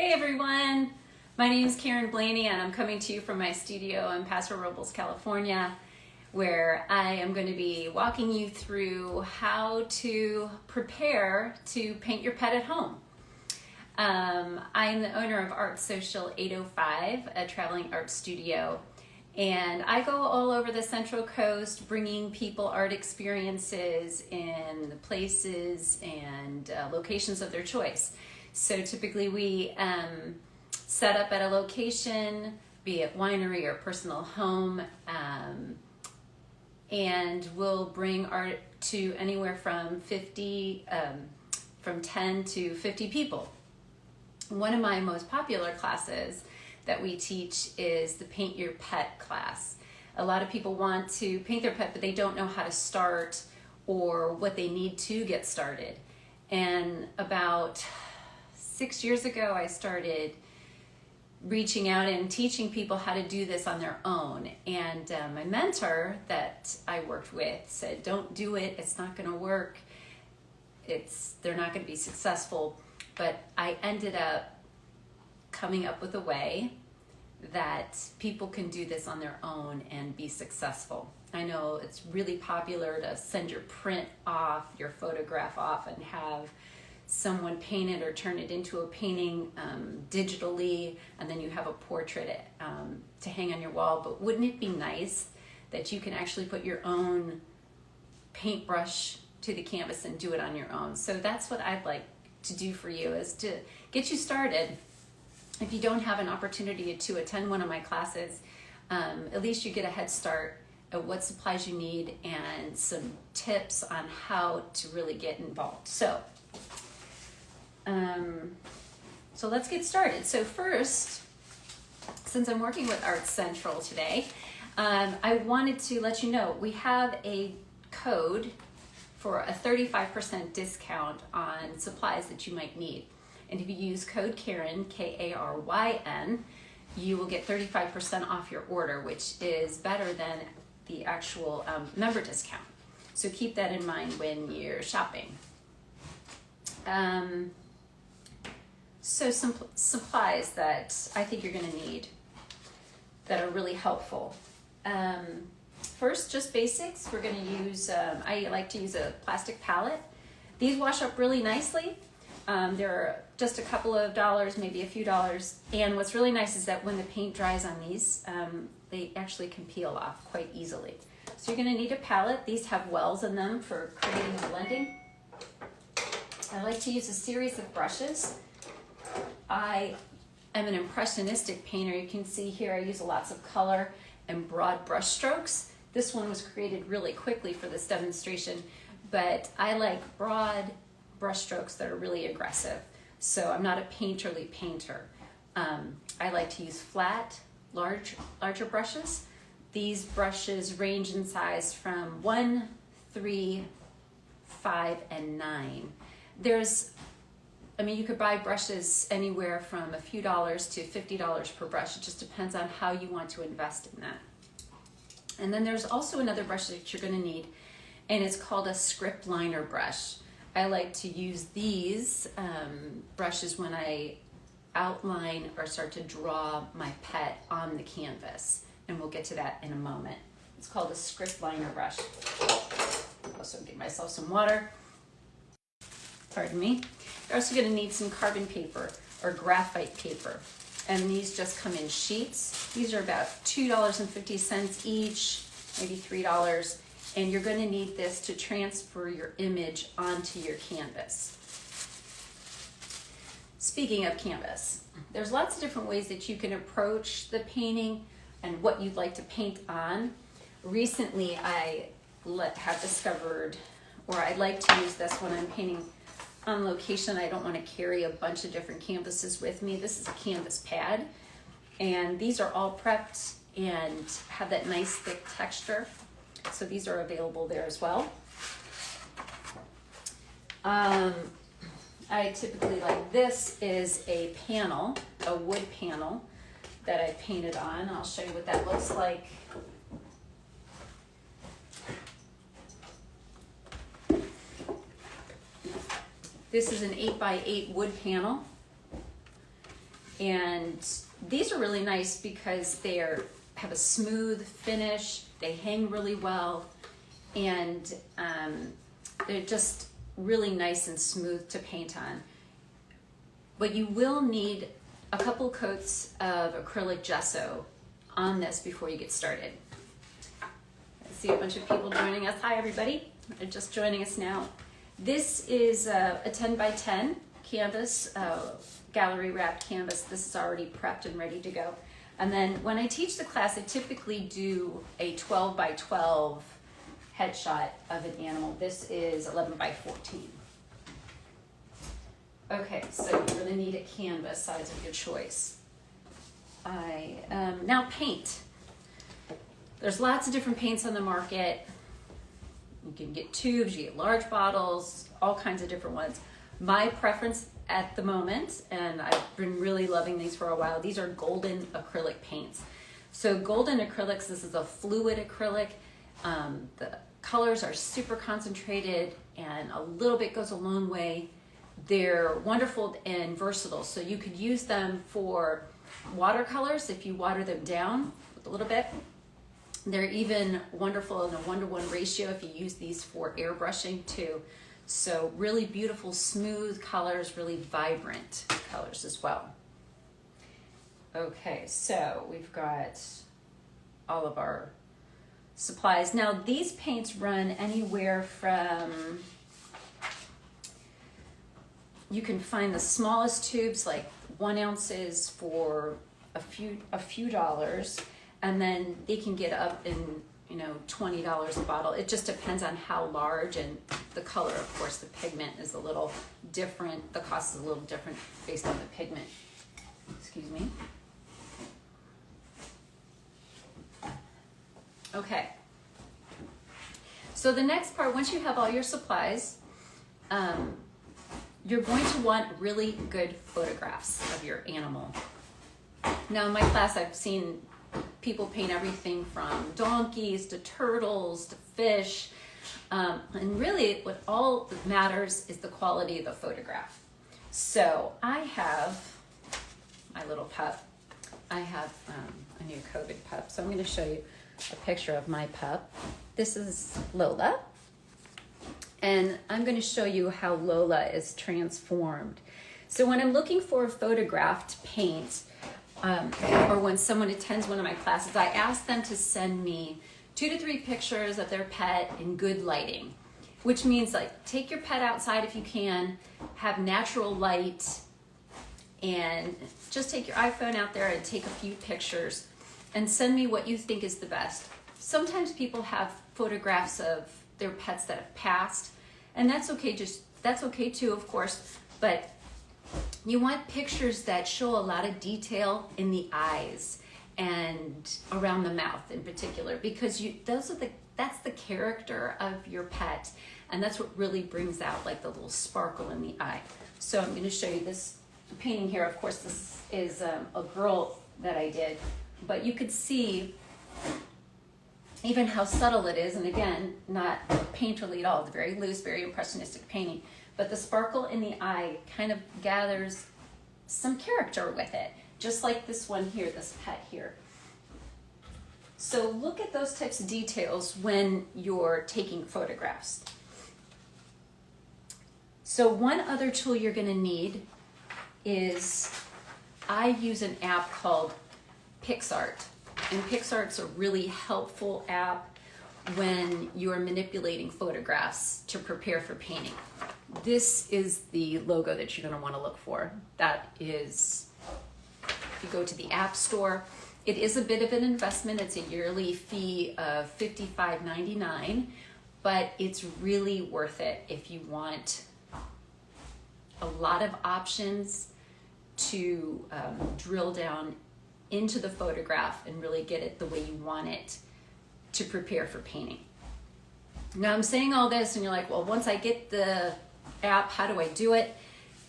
Hey everyone, my name is Karyn Blaney and I'm coming to you from my studio in Paso Robles, California, where I am going to be walking you through how to prepare to paint your pet at home. I am the owner of ArtSocial805, a traveling art studio, and I go all over the Central Coast bringing people art experiences in the places and locations of their choice. So typically we set up at a location, be it winery or personal home, and we'll bring art to anywhere from 10 to 50 people. One of my most popular classes that we teach is the Paint Your Pet class. A lot of people want to paint their pet, but they don't know how to start or what they need to get started. And about 6 years ago, I started reaching out and teaching people how to do this on their own. And my mentor that I worked with said, don't do it, it's not gonna work. They're not gonna be successful. But I ended up coming up with a way that people can do this on their own and be successful. I know it's really popular to send your print off, your photograph off, and have someone paint it or turn it into a painting digitally, and then you have a portrait to hang on your wall. But wouldn't it be nice that you can actually put your own paintbrush to the canvas and do it on your own? So that's what I'd like to do for you, is to get you started. If you don't have an opportunity to attend one of my classes, at least you get a head start at what supplies you need and some tips on how to really get involved. So let's get started. So first, since I'm working with Art Central today, I wanted to let you know we have a code for a 35% discount on supplies that you might need. And if you use code Karyn, K-A-R-Y-N, you will get 35% off your order, which is better than the actual member discount. So keep that in mind when you're shopping. So some supplies that I think you're gonna need that are really helpful. First, just basics. We're gonna use, I like to use a plastic palette. These wash up really nicely. They're just a couple of dollars, maybe a few dollars. And what's really nice is that when the paint dries on these, they actually can peel off quite easily. So you're gonna need a palette. These have wells in them for creating and blending. I like to use a series of brushes. I am an impressionistic painter. You can see here I use lots of color and broad brush strokes. This one was created really quickly for this demonstration, but I like broad brush strokes that are really aggressive. So I'm not a painterly painter. I like to use flat, larger brushes. These brushes range in size from 1, 3, 5, and 9. You could buy brushes anywhere from a few dollars to $50 per brush. It just depends on how you want to invest in that. And then there's also another brush that you're gonna need, and it's called a script liner brush. I like to use these brushes when I outline or start to draw my pet on the canvas, and we'll get to that in a moment. It's called a script liner brush. I'll also get myself some water. Pardon me. You're also going to need some carbon paper or graphite paper, and these just come in sheets. These are about $2.50 each, maybe $3. And you're going to need this to transfer your image onto your canvas. Speaking of canvas, there's lots of different ways that you can approach the painting and what you'd like to paint on. Recently, I have discovered, or I like to use this when I'm painting on location. I don't want to carry a bunch of different canvases with me. This is a canvas pad, and these are all prepped and have that nice thick texture. So these are available there as well. I typically like, this is a panel, a wood panel that I painted on. I'll show you what that looks like. This is an 8x8 wood panel. And these are really nice because they have a smooth finish, they hang really well, and they're just really nice and smooth to paint on. But you will need a couple coats of acrylic gesso on this before you get started. I see a bunch of people joining us. Hi everybody, they're just joining us now. This is a 10 by 10 canvas, gallery wrapped canvas. This is already prepped and ready to go. And then when I teach the class, I typically do a 12 by 12 headshot of an animal. This is 11 by 14. Okay, so you're gonna need a canvas, size of your choice. Now paint. There's lots of different paints on the market. You can get tubes, you get large bottles, all kinds of different ones. My preference at the moment, and I've been really loving these for a while, these are golden acrylic paints. So golden acrylics, this is a fluid acrylic. The colors are super concentrated and a little bit goes a long way. They're wonderful and versatile, so you could use them for watercolors if you water them down a little bit. They're even wonderful in a 1-to-1 ratio if you use these for airbrushing too. So really beautiful, smooth colors, really vibrant colors as well. Okay, so we've got all of our supplies. Now these paints run anywhere from, you can find the smallest tubes like 1 ounces for a few dollars, and then they can get up in, you know, $20 a bottle. It just depends on how large, and the color, of course, the pigment is a little different. The cost is a little different based on the pigment. Excuse me. Okay. So the next part, once you have all your supplies, you're going to want really good photographs of your animal. Now in my class, I've seen people paint everything from donkeys to turtles to fish. And really what all that matters is the quality of the photograph. So I have my little pup. I have a new COVID pup. So I'm going to show you a picture of my pup. This is Lola. And I'm going to show you how Lola is transformed. So when I'm looking for a photographed paint, or when someone attends one of my classes, I ask them to send me 2 to 3 pictures of their pet in good lighting, which means like take your pet outside if you can, have natural light, and just take your iPhone out there and take a few pictures and send me what you think is the best. Sometimes people have photographs of their pets that have passed, and that's okay. That's okay too, of course, but you want pictures that show a lot of detail in the eyes and around the mouth in particular, because that's the character of your pet, and that's what really brings out like the little sparkle in the eye. So I'm going to show you this painting here. Of course, this is a girl that I did, but you could see even how subtle it is, and again, not painterly at all. It's very loose, very impressionistic painting. But the sparkle in the eye kind of gathers some character with it, just like this one here, this pet here. So look at those types of details when you're taking photographs. So one other tool you're going to need is, I use an app called PixArt. And PixArt's a really helpful app when you're manipulating photographs to prepare for painting. This is the logo that you're going to want to look for. That is, if you go to the App Store, it is a bit of an investment. It's a yearly fee of $55.99, but it's really worth it if you want a lot of options to drill down into the photograph and really get it the way you want it to prepare for painting. Now I'm saying all this and you're like, well, once I get the app, how do I do it?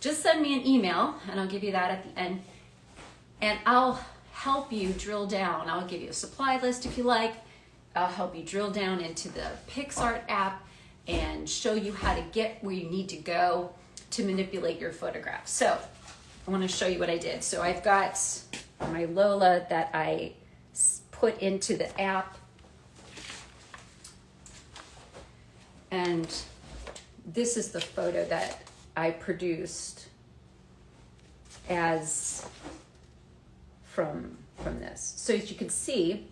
Just send me an email and I'll give you that at the end, and I'll help you drill down. I'll give you a supply list if you like. I'll help you drill down into the PixArt app and show you how to get where you need to go to manipulate your photographs. So I want to show you what I did. So I've got my Lola that I put into the app. And this is the photo that I produced as from this. So as you can see,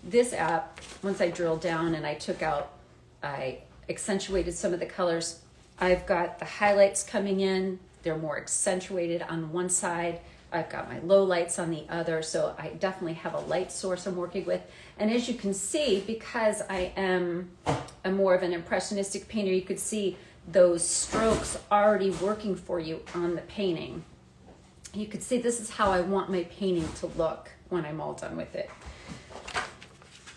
this app, once I drilled down and I accentuated some of the colors, I've got the highlights coming in. They're more accentuated on one side. I've got my low lights on the other, so I definitely have a light source I'm working with. And as you can see, because I am more of an impressionistic painter, you could see those strokes already working for you on the painting. You could see this is how I want my painting to look when I'm all done with it.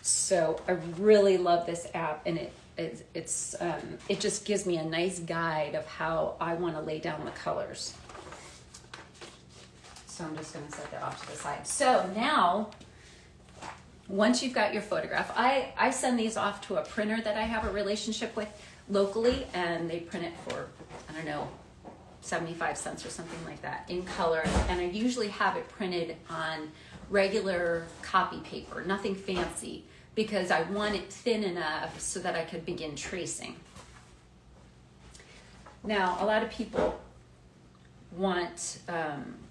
So I really love this app, and it just gives me a nice guide of how I want to lay down the colors. So I'm just going to set that off to the side. So now, once you've got your photograph, I send these off to a printer that I have a relationship with locally, and they print it for, I don't know, 75 cents or something like that in color. And I usually have it printed on regular copy paper, nothing fancy, because I want it thin enough so that I could begin tracing. Now, a lot of people want,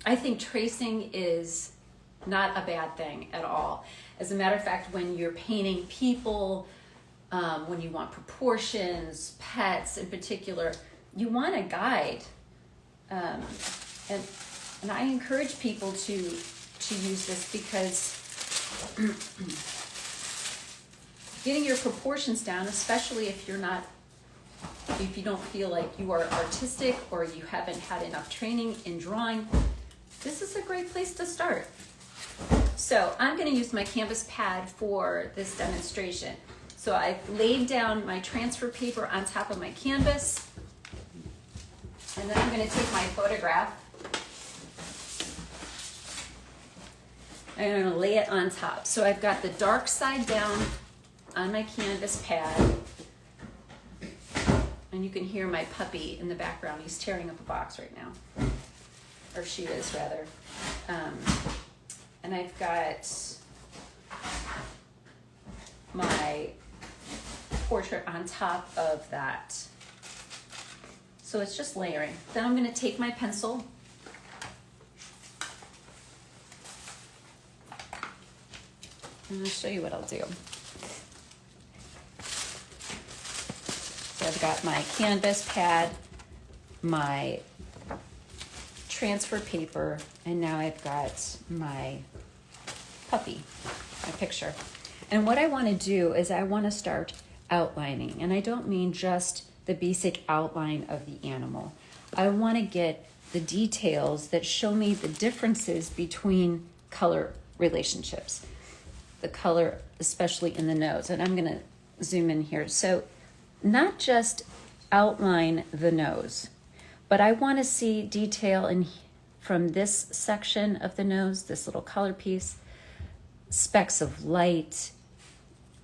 I think tracing is not a bad thing at all. As a matter of fact, when you're painting people, when you want proportions, pets in particular, you want a guide. And I encourage people to use this, because getting your proportions down, especially if you don't feel like you are artistic or you haven't had enough training in drawing, this is a great place to start. So I'm going to use my canvas pad for this demonstration. So I've laid down my transfer paper on top of my canvas, and then I'm going to take my photograph and I'm going to lay it on top. So I've got the dark side down on my canvas pad, and you can hear my puppy in the background. He's tearing up a box right now, or she is rather. And I've got my portrait on top of that. So it's just layering. Then I'm going to take my pencil and I'll show you what I'll do. So I've got my canvas pad, my transfer paper, and now I've got my puppy, my picture. And what I want to do is I want to start outlining, and I don't mean just the basic outline of the animal. I want to get the details that show me the differences between color relationships. The color, especially in the nose, and I'm going to zoom in here. So not just outline the nose, but I want to see detail from this section of the nose, this little color piece, specks of light,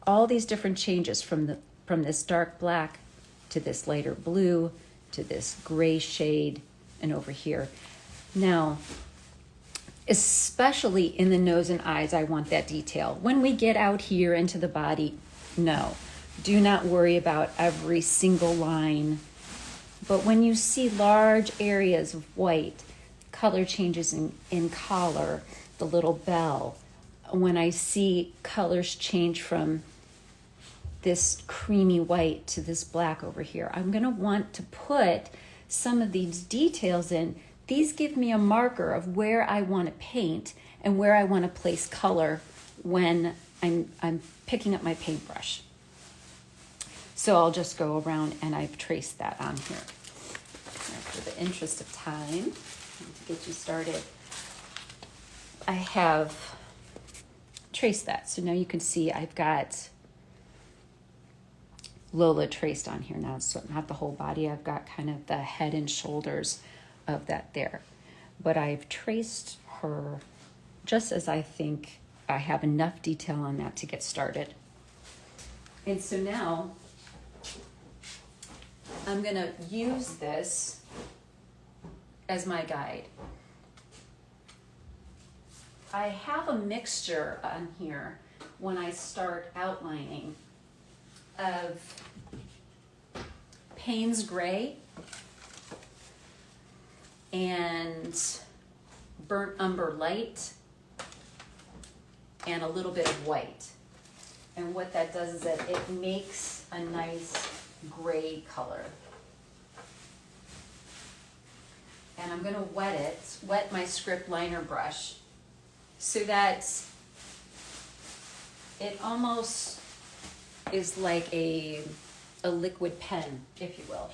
all these different changes from this dark black to this lighter blue to this gray shade and over here. Now, especially in the nose and eyes, I want that detail. When we get out here into the body, no, do not worry about every single line. But when you see large areas of white, color changes in collar, the little bell, when I see colors change from this creamy white to this black over here, I'm going to want to put some of these details in. These give me a marker of where I want to paint and where I want to place color when I'm picking up my paintbrush. So I'll just go around and I've traced that on here. For the interest of time, to get you started, I have traced that. So now you can see I've got Lola traced on here now. So not the whole body, I've got kind of the head and shoulders of that there. But I've traced her just as I think I have enough detail on that to get started. And so now I'm going to use this as my guide. I have a mixture on here when I start outlining of Payne's Gray and Burnt Umber Light and a little bit of white. And what that does is that it makes a nice gray color. And I'm gonna wet my script liner brush so that it almost is like a liquid pen, if you will.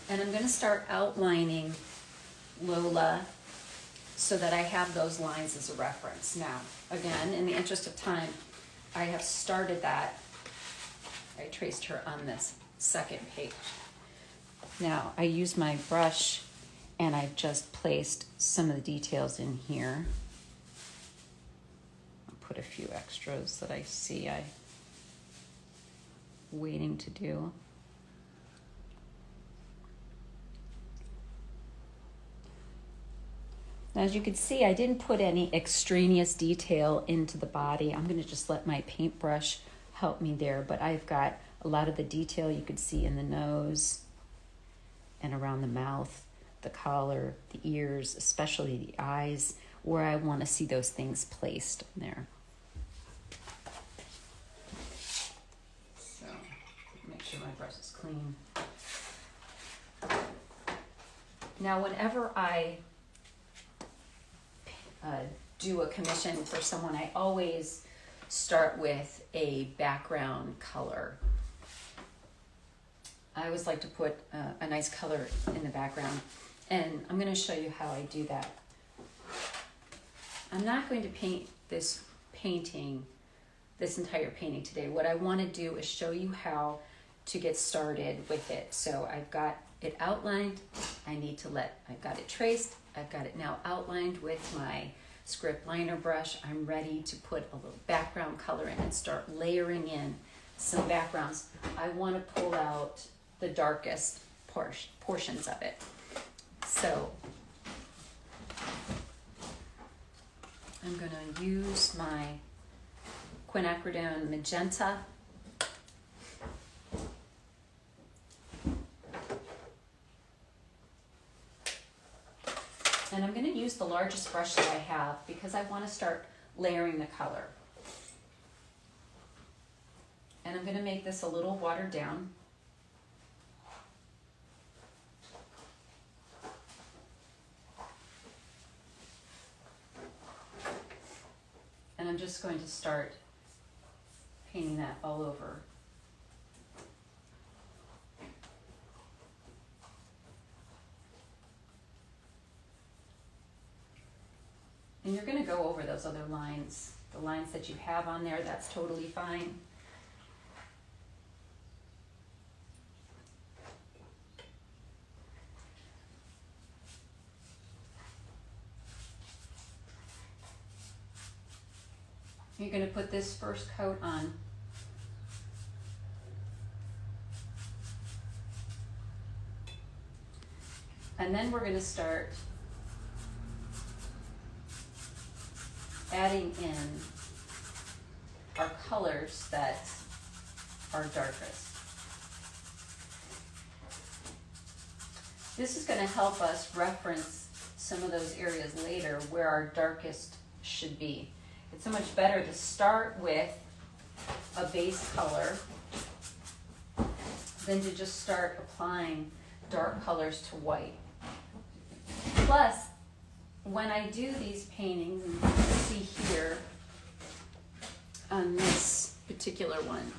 And I'm gonna start outlining Lola so that I have those lines as a reference. Now, again, in the interest of time, I have started that. I traced her on this second page. Now, I use my brush and I've just placed some of the details in here. I'll put a few extras that I see I'm waiting to do. Now, as you can see, I didn't put any extraneous detail into the body. I'm going to just let my paintbrush help me there, but I've got a lot of the detail you could see in the nose and around the mouth, the collar, the ears, especially the eyes, where I want to see those things placed there. So, make sure my brush is clean. Now, whenever I do a commission for someone, I always start with a background color. I always like to put a nice color in the background, and I'm going to show you how I do that. I'm not going to paint this entire painting today. What I want to do is show you how to get started with it. So I've got it outlined. I've got it traced. I've got it now outlined with my script liner brush. I'm ready to put a little background color in and start layering in some backgrounds. I want to pull out the darkest portions of it. So I'm going to use my quinacridone magenta. And I'm going to use the largest brush that I have because I want to start layering the color. And I'm going to make this a little watered down. And I'm just going to start painting that all over. And you're going to go over those other lines, the lines that you have on there, that's totally fine. You're going to put this first coat on. And then we're going to start adding in our colors that are darkest. This is going to help us reference some of those areas later where our darkest should be. It's so much better to start with a base color than to just start applying dark colors to white. Plus, when I do these paintings, and you can see here on this particular one,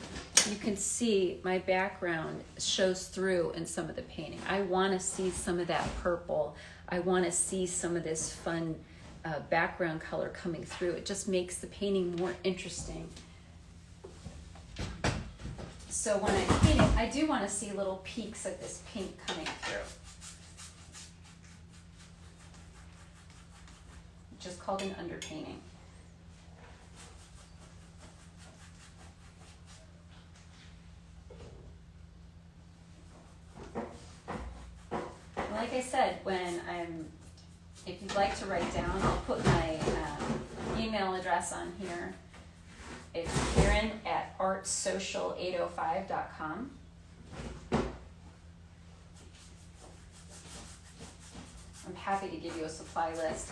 you can see my background shows through in some of the painting. I want to see some of that purple. I want to see some of this fun background color coming through. It just makes the painting more interesting. So when I'm painting, I do want to see little peaks of this pink coming through. Just called an underpainting. Like I said, if you'd like to write down, I'll put my email address on here. It's Karyn at ArtSocial805.com. I'm happy to give you a supply list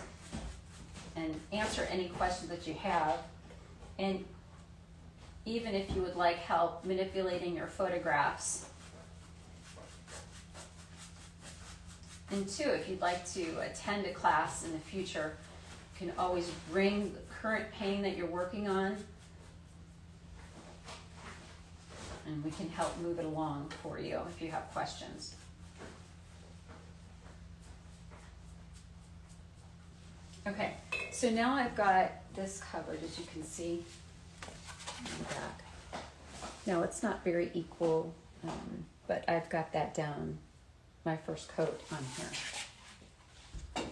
and answer any questions that you have. And even if you would like help manipulating your photographs. And two, if you'd like to attend a class in the future, you can always bring the current painting that you're working on, and we can help move it along for you if you have questions. Okay, so now I've got this covered, as you can see on the back. Now it's not very equal, but I've got that down, my first coat on here.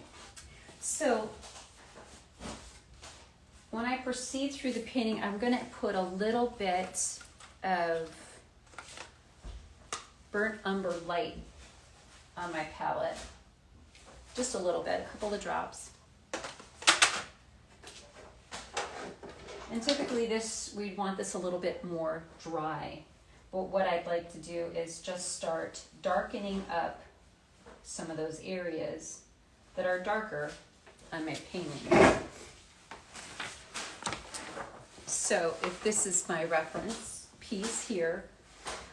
So when I proceed through the painting, I'm going to put a little bit of burnt umber light on my palette. Just a little bit, a couple of drops. And typically we'd want this a little bit more dry. But what I'd like to do is just start darkening up some of those areas that are darker on my painting. So if this is my reference piece here,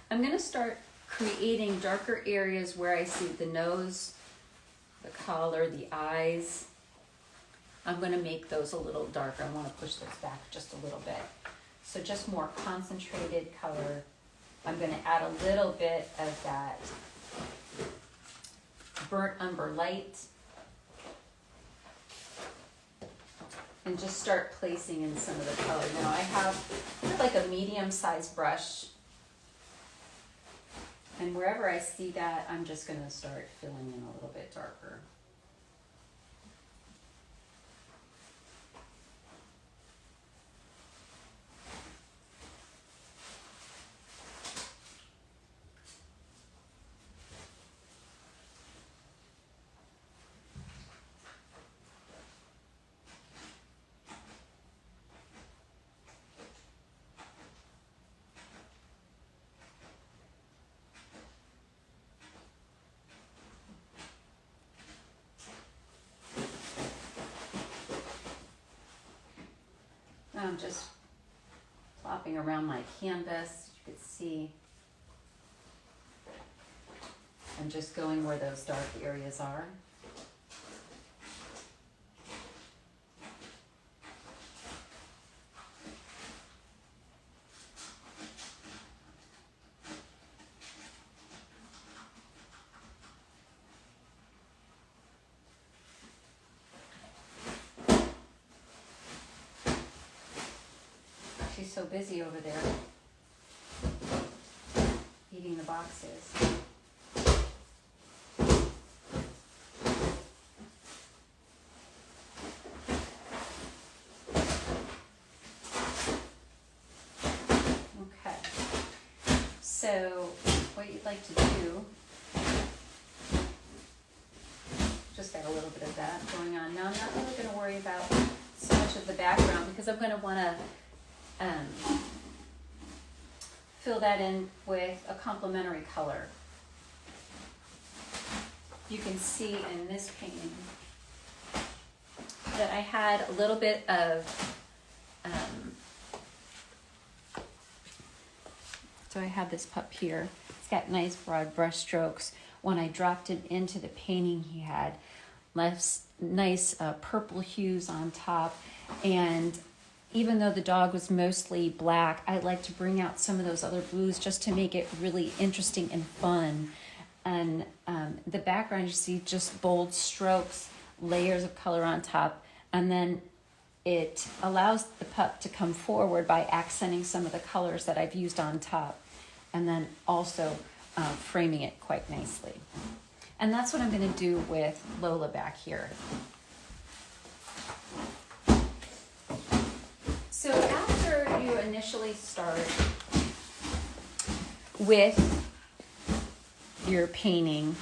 I'm going to start creating darker areas where I see the nose, the collar, the eyes. I'm going to make those a little darker. I want to push those back just a little bit. So just more concentrated color. I'm going to add a little bit of that burnt umber light. And just start placing in some of the color. Now I have like a medium-sized brush. And wherever I see that, I'm just going to start filling in a little bit darker. I'm just plopping around my canvas. You can see I'm just going where those dark areas are. She's so busy over there eating the boxes. Okay, so what you'd like to do, just got a little bit of that going on. Now I'm not really going to worry about so much of the background because I'm going to want to fill that in with a complementary color. You can see in this painting that I had a little bit of, so I have this pup here. It's got nice broad brush strokes. When I dropped him into the painting, he had nice purple hues on top, and even though the dog was mostly black, I like to bring out some of those other blues just to make it really interesting and fun. And the background, you see just bold strokes, layers of color on top, and then it allows the pup to come forward by accenting some of the colors that I've used on top, and then also framing it quite nicely. And that's what I'm going to do with Lola back here. So after you initially start with your painting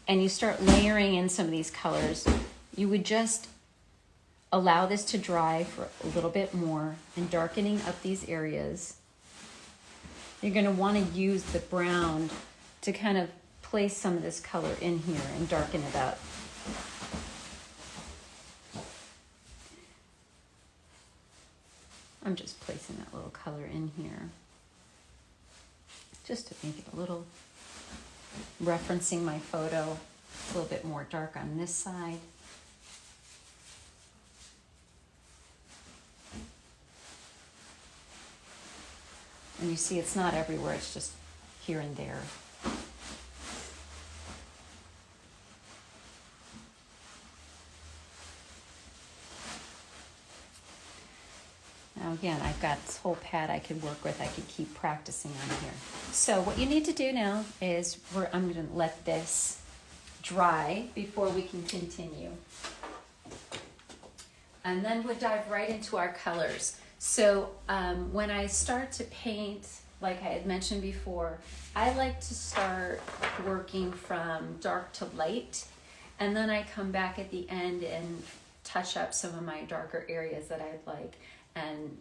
and you start layering in some of these colors, you would just allow this to dry for a little bit more and darkening up these areas. You're going to want to use the brown to kind of place some of this color in here and darken it up. I'm just placing that little color in here just to make it a little, referencing my photo, a little bit more dark on this side. And you see it's not everywhere, it's just here and there. Now again, I've got this whole pad I could work with. I could keep practicing on here. So what you need to do now is I'm going to let this dry before we can continue. And then we'll dive right into our colors. So when I start to paint, like I had mentioned before, I like to start working from dark to light. And then I come back at the end and touch up some of my darker areas that I'd like, and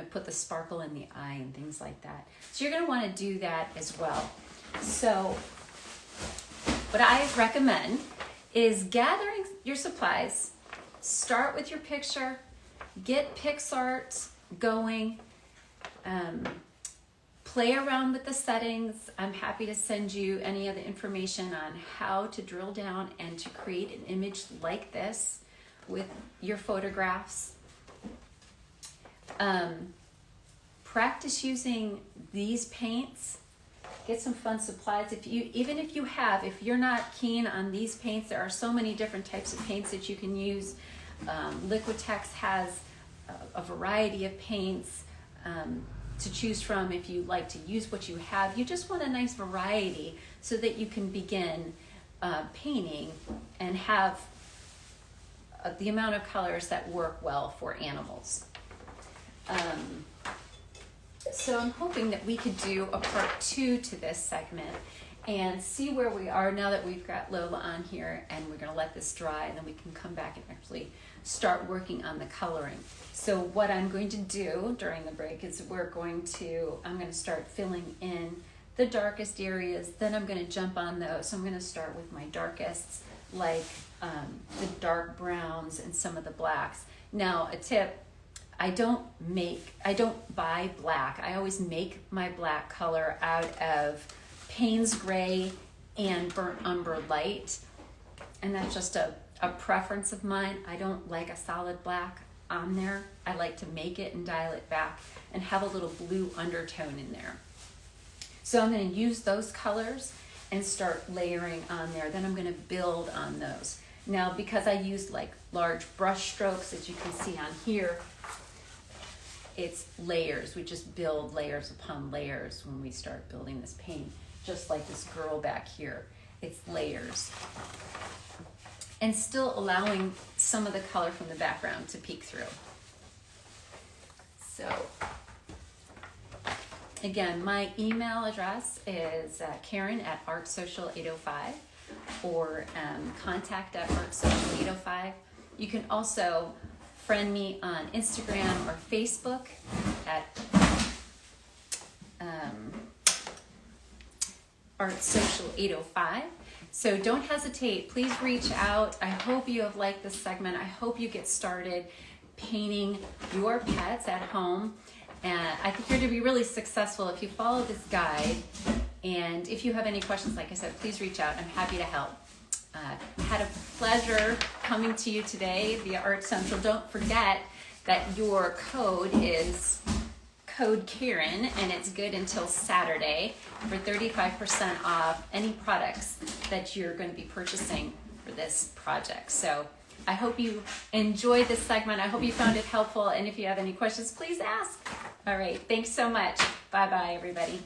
put the sparkle in the eye and things like that. So you're going to want to do that as well. So what I recommend is gathering your supplies. Start with your picture, get PixArt going, play around with the settings. I'm happy to send you any of the information on how to drill down and to create an image like this with your photographs. Practice using these paints. Get some fun supplies. If you're not keen on these paints, there are so many different types of paints that you can use. Liquitex has a variety of paints to choose from if you like to use what you have. You just want a nice variety so that you can begin painting and have the amount of colors that work well for animals. So I'm hoping that we could do a part 2 to this segment and see where we are now that we've got Lola on here, and we're going to let this dry, and then we can come back and actually start working on the coloring. So what I'm going to do during the break is I'm going to start filling in the darkest areas, then I'm going to jump on those. So I'm going to start with my darkests, like the dark browns and some of the blacks. Now a tip, I don't buy black. I always make my black color out of Payne's Gray and Burnt Umber Light. And that's just a preference of mine. I don't like a solid black on there. I like to make it and dial it back and have a little blue undertone in there. So I'm going to use those colors and start layering on there. Then I'm going to build on those. Now, because I used like large brush strokes, as you can see on here, it's layers. We just build layers upon layers when we start building this paint. Just like this girl back here, it's layers. And still allowing some of the color from the background to peek through. So, again, my email address is Karyn at ArtSocial805 or contact@ArtSocial805. You can also friend me on Instagram or Facebook at ArtSocial805. So don't hesitate, please reach out. I hope you have liked this segment. I hope you get started painting your pets at home. And I think you're going to be really successful if you follow this guide. And if you have any questions, like I said, please reach out. I'm happy to help. Had a pleasure coming to you today via Art Central. Don't forget that your code is code Karyn, and it's good until Saturday for 35% off any products that you're going to be purchasing for this project. So I hope you enjoyed this segment. I hope you found it helpful, and if you have any questions, please ask. All right, thanks so much. Bye-bye, everybody.